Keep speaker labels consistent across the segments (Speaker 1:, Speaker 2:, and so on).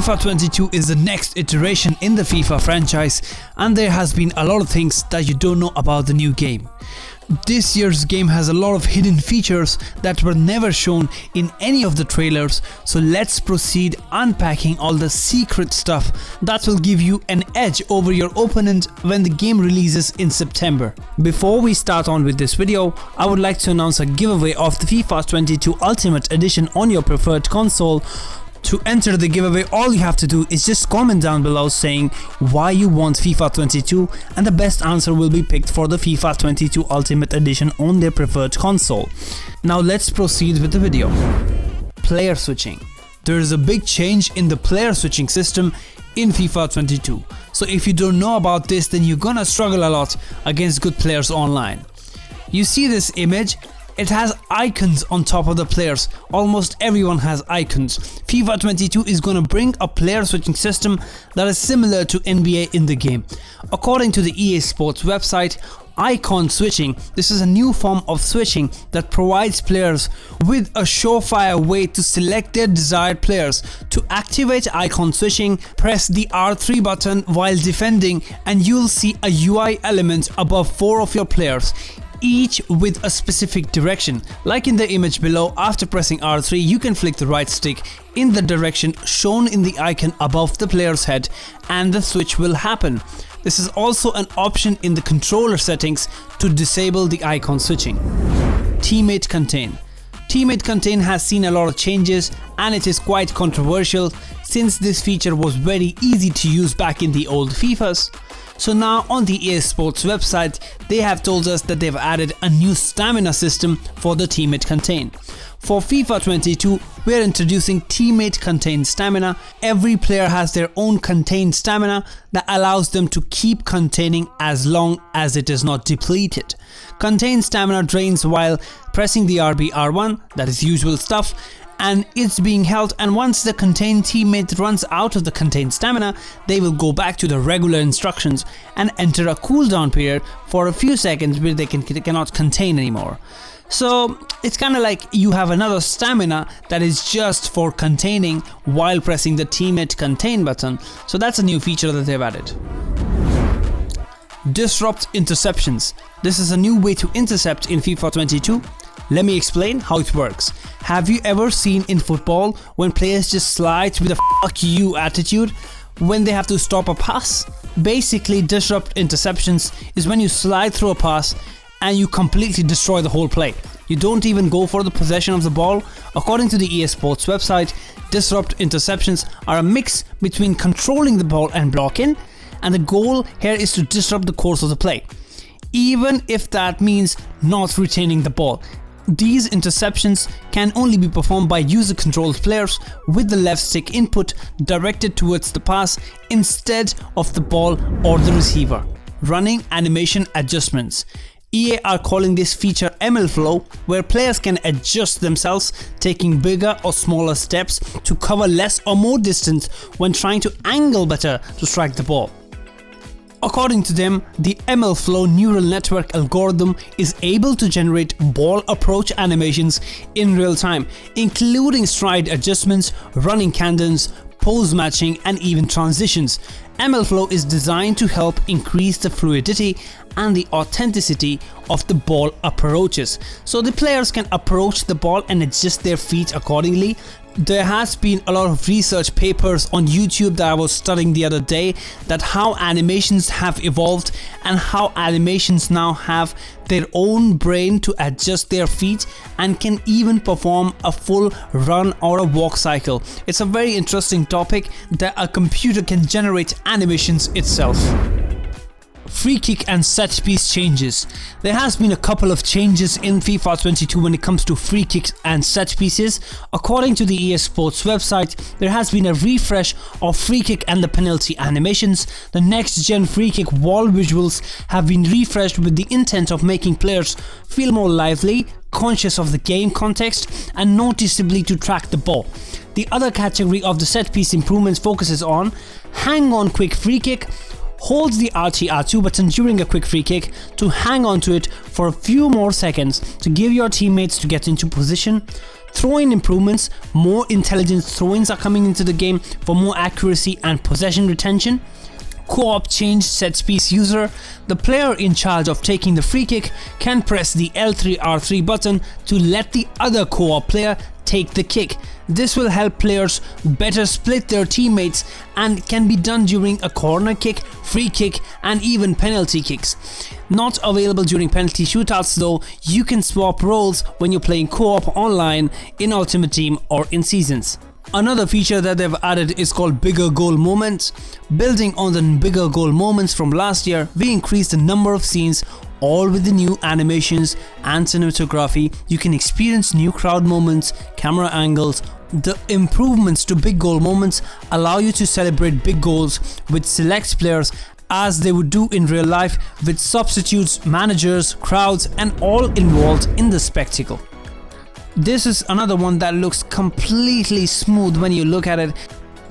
Speaker 1: FIFA 22 is the next iteration in the FIFA franchise, and there has been a lot of things that you don't know about the new game. This year's game has a lot of hidden features that were never shown in any of the trailers, so let's proceed unpacking all the secret stuff that will give you an edge over your opponent when the game releases in September. Before we start on with this video, I would like to announce a giveaway of the FIFA 22 Ultimate Edition on your preferred console. To enter the giveaway, all you have to do is just comment down below saying why you want FIFA 22, and the best answer will be picked for the FIFA 22 Ultimate Edition on their preferred console. Now let's proceed with the video. Player switching. There is a big change in the player switching system in FIFA 22. So if you don't know about this, then you're gonna struggle a lot against good players online. You see this image? It has icons on top of the players. Almost everyone has icons. FIFA 22 is going to bring a player switching system that is similar to NBA in the game. According to the EA Sports website, icon switching, this is a new form of switching that provides players with a surefire way to select their desired players. To activate icon switching, press the R3 button while defending and you'll see a UI element above 4 of your players, each with a specific direction. Like in the image below, after pressing R3 you can flick the right stick in the direction shown in the icon above the player's head and the switch will happen. This is also an option in the controller settings to disable the icon switching. Teammate Contain. Teammate Contain has seen a lot of changes and it is quite controversial since this feature was very easy to use back in the old FIFAs. So now on the EA Sports website, they have told us that they've added a new stamina system for the Teammate Contain. For FIFA 22, we are introducing Teammate Contain Stamina. Every player has their own contained stamina that allows them to keep containing as long as it is not depleted. Contained stamina drains while pressing the R1, that is usual stuff, and it's being held, and once the contained teammate runs out of the contained stamina, they will go back to the regular instructions and enter a cooldown period for a few seconds where they cannot contain anymore. So it's kind of like you have another stamina that is just for containing while pressing the teammate contain button. So that's a new feature that they've added. Disrupt interceptions. This is a new way to intercept in FIFA 22. Let me explain how it works. Have you ever seen in football when players just slide with a "fuck you" attitude when they have to stop a pass? Basically, disrupt interceptions is when you slide through a pass and you completely destroy the whole play. You don't even go for the possession of the ball. According to the EA Sports website, disrupt interceptions are a mix between controlling the ball and blocking, and the goal here is to disrupt the course of the play, even if that means not retaining the ball. These interceptions can only be performed by user-controlled players with the left stick input directed towards the pass instead of the ball or the receiver. Running animation adjustments. EA are calling this feature ML Flow, where players can adjust themselves, taking bigger or smaller steps to cover less or more distance when trying to angle better to strike the ball. According to them, the ML Flow neural network algorithm is able to generate ball approach animations in real time, including stride adjustments, running cadence, pose matching, and even transitions. ML Flow is designed to help increase the fluidity and the authenticity of the ball approaches, so the players can approach the ball and adjust their feet accordingly. There has been a lot of research papers on YouTube that I was studying the other day, that how animations have evolved and how animations now have their own brain to adjust their feet and can even perform a full run or a walk cycle. It's a very interesting topic that a computer can generate animations itself. Free kick and set piece changes. There has been a couple of changes in FIFA 22 when it comes to free kicks and set pieces. According to the EA Sports website, there has been a refresh of free kick and the penalty animations. The next gen free kick wall visuals have been refreshed with the intent of making players feel more lively, conscious of the game context, and noticeably to track the ball. The other category of the set piece improvements focuses on hang on quick free kick,
Speaker 2: Hold the RT/R2 button during a quick free kick to hang on to it for a few more seconds to give your teammates to get into position. Throw-in improvements, more intelligent throw-ins are coming into the game for more accuracy and possession retention. Co-op change set piece user. The player in charge of taking the free kick can press the L3/R3 button to let the other co-op player take the kick. This will help players better split their teammates and can be done during a corner kick, free kick and even penalty kicks. Not available during penalty shootouts though. You can swap roles when you're playing co-op online in Ultimate Team or in Seasons. Another feature that they've added is called bigger goal moments. Building on the bigger goal moments from last year, we increased the number of scenes, all with the new animations and cinematography. You can experience new crowd moments, camera angles. The improvements to big goal moments allow you to celebrate big goals with select players as they would do in real life, with substitutes, managers, crowds and all involved in the spectacle. This is another one that looks completely smooth when you look at it.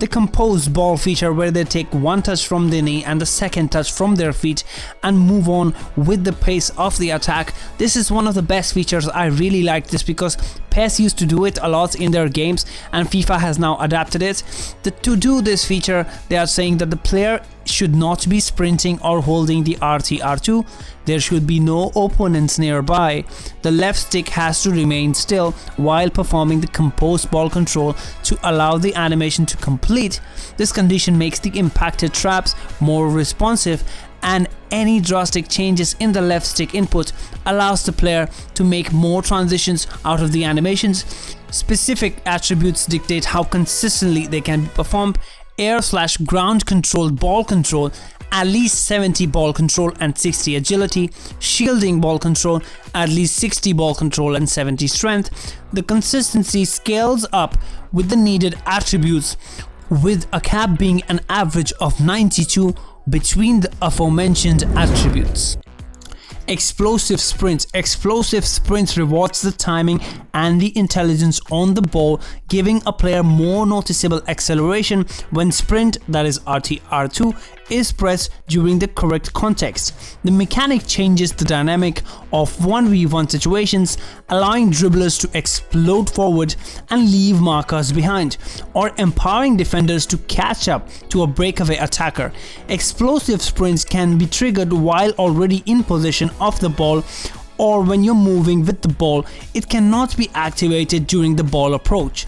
Speaker 2: The composed ball feature, where they take one touch from the knee and the second touch from their feet and move on with the pace of the attack. This is one of the best features. I really like this because PES used to do it a lot in their games and FIFA has now adapted it. To do this feature, they are saying that the player should not be sprinting or holding the RT/R2. There should be no opponents nearby. The left stick has to remain still while performing the composed ball control to allow the animation to complete. This condition makes the impacted traps more responsive, and any drastic changes in the left stick input allows the player to make more transitions out of the animations. Specific attributes dictate how consistently they can be performed. Air/ground controlled ball control, at least 70 ball control and 60 agility. Shielding ball control, at least 60 ball control and 70 strength. The consistency scales up with the needed attributes, with a cap being an average of 92 between the aforementioned attributes. Explosive sprint. Explosive sprint rewards the timing and the intelligence on the ball, giving a player more noticeable acceleration when sprint, that is RT/R2, is pressed during the correct context. The mechanic changes the dynamic of 1v1 situations, allowing dribblers to explode forward and leave markers behind, or empowering defenders to catch up to a breakaway attacker. Explosive sprints can be triggered while already in possession of the ball, or when you're moving with the ball. It cannot be activated during the ball approach.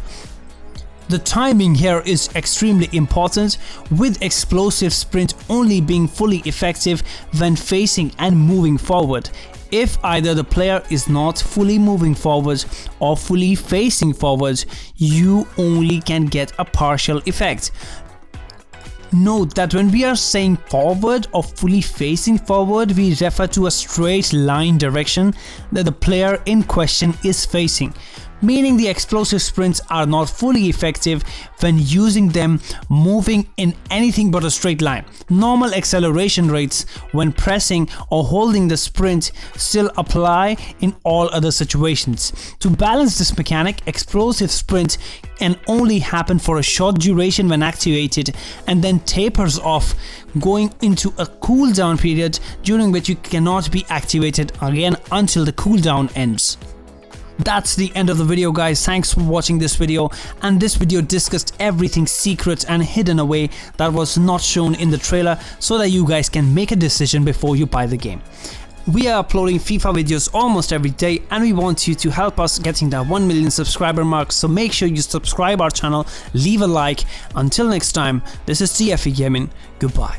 Speaker 2: The timing here is extremely important, with explosive sprint only being fully effective when facing and moving forward. If either the player is not fully moving forward or fully facing forward, you only can get a partial effect. Note that when we are saying forward or fully facing forward, we refer to a straight line direction that the player in question is facing, meaning the explosive sprints are not fully effective when using them moving in anything but a straight line. Normal acceleration rates when pressing or holding the sprint still apply in all other situations. To balance this mechanic, explosive sprint can only happen for a short duration when activated and then tapers off, going into a cooldown period during which you cannot be activated again until the cooldown ends. That's the end of the video, guys. Thanks for watching this video, and this video discussed everything secret and hidden away that was not shown in the trailer, so that you guys can make a decision before you buy the game. We are uploading FIFA videos almost every day, and we want you to help us getting that 1 million subscriber mark, so make sure you subscribe our channel, leave a like. Until next time, this is TFE Gaming. Goodbye.